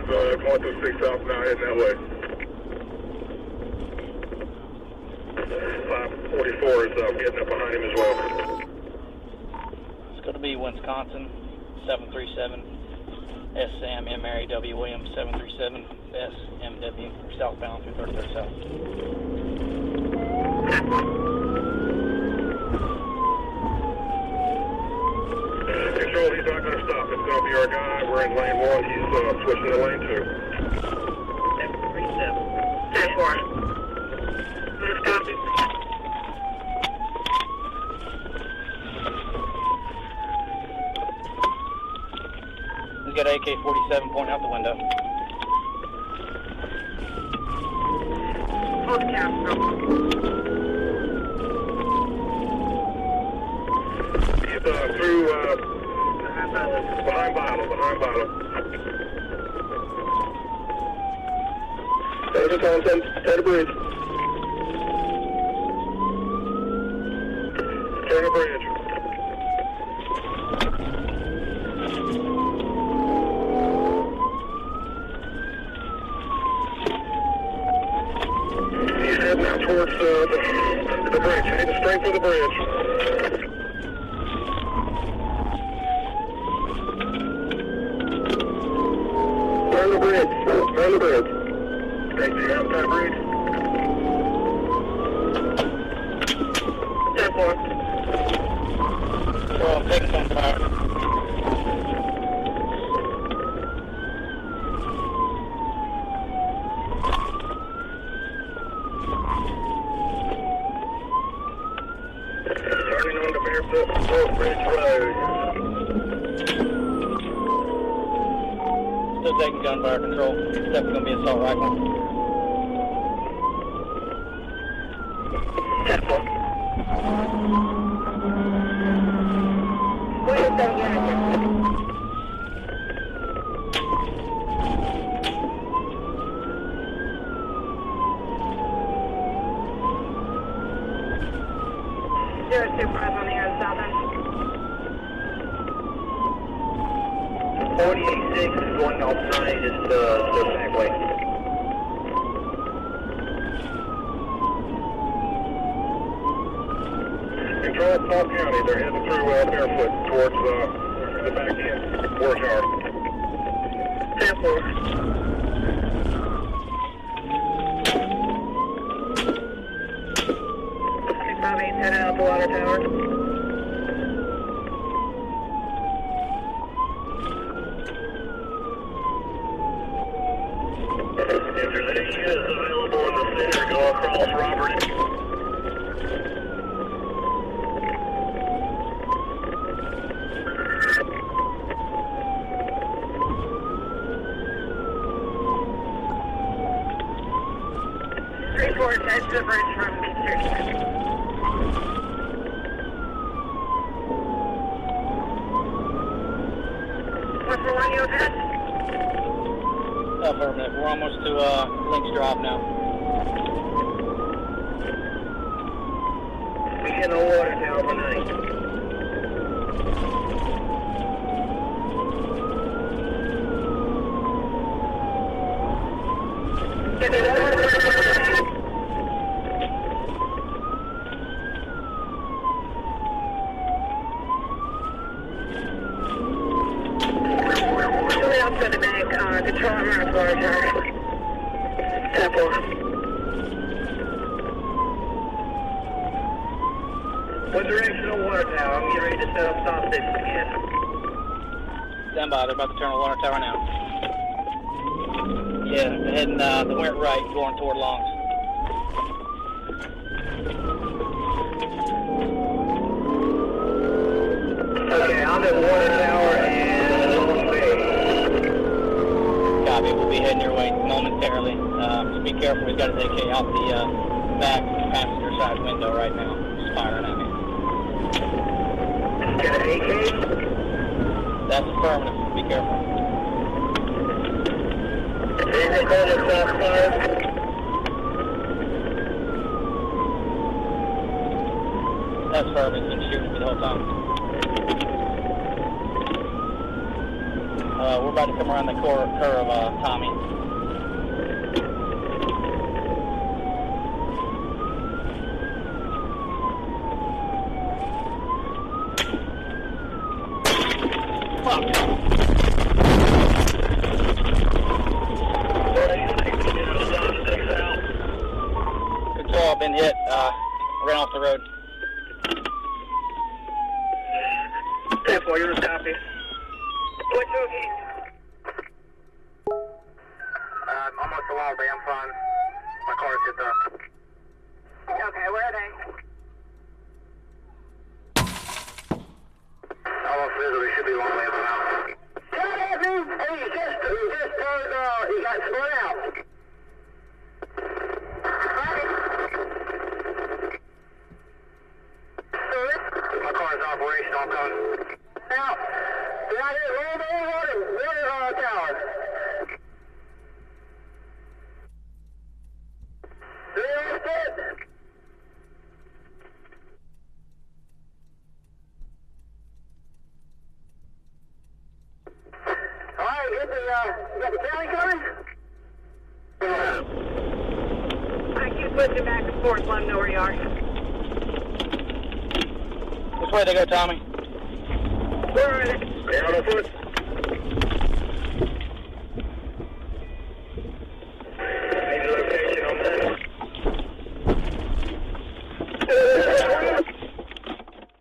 going through 6 South now, heading that way. 544 is getting up behind him as well. It's going to be Wisconsin 737 SM M Mary W Williams 737 SMW southbound through 33rd South. Control, he's not going to stop. It's going to be our guy. We're in lane 1. He's switching to lane 2. 737. 10-4. Let's copy. He's got AK-47 pointing out the window. Bodycam. He's through behind bottle. There's a Thompson, turn the bridge. Turn the bridge. He's heading out towards the bridge, heading straight for the bridge. Turn the bridge. Great, do you have that bridge? 10-4. Well, I'm taking some fire. Turning on the Barefoot Bridge Road. Still taking gunfire control. Definitely going to be assault rifle. 10-4. Wait a second. 025 on the air, southern. 48-6 is going outside, just the back way. Control Paul County, they're heading through Barefoot towards the back end, War Tower. 10-4. 658 headed out the water tower. If there's any units available in the center, go across Robbery. Head to the bridge from Eastern. What's the one you address? Affirmative. We're almost to Links Drive now. We get no water tower tonight. To the bank, control around water tower. 10-4. What direction on water tower? I'm getting ready to set up stop station again. Stand by. They're about to turn on water tower now. Yeah, they're heading, they went right, going toward Longs. Okay, I'm at water tower and Long Bay. Copy. We'll be heading your way momentarily. Just be careful. We've got his AK out the back passenger side window right now. Just firing at me. Got an AK? That's affirmative. Be careful. That's affirmative. He's been shooting me the whole time. We're about to come around the curve, Tommy. Control, I've been hit. Ran off the road. 10-4, you're copy. What's your name? Almost along, but I'm fine. My car's hit though. Okay, where are they? Almost visible, should be one way now. He got spun out. My car is operational, I'm coming. Now, did I hit Robbery water tower? Alright, you got the county coming? I keep switching back and forth, let them know where you are. Which way they go, Tommy? Where are they? They're on foot.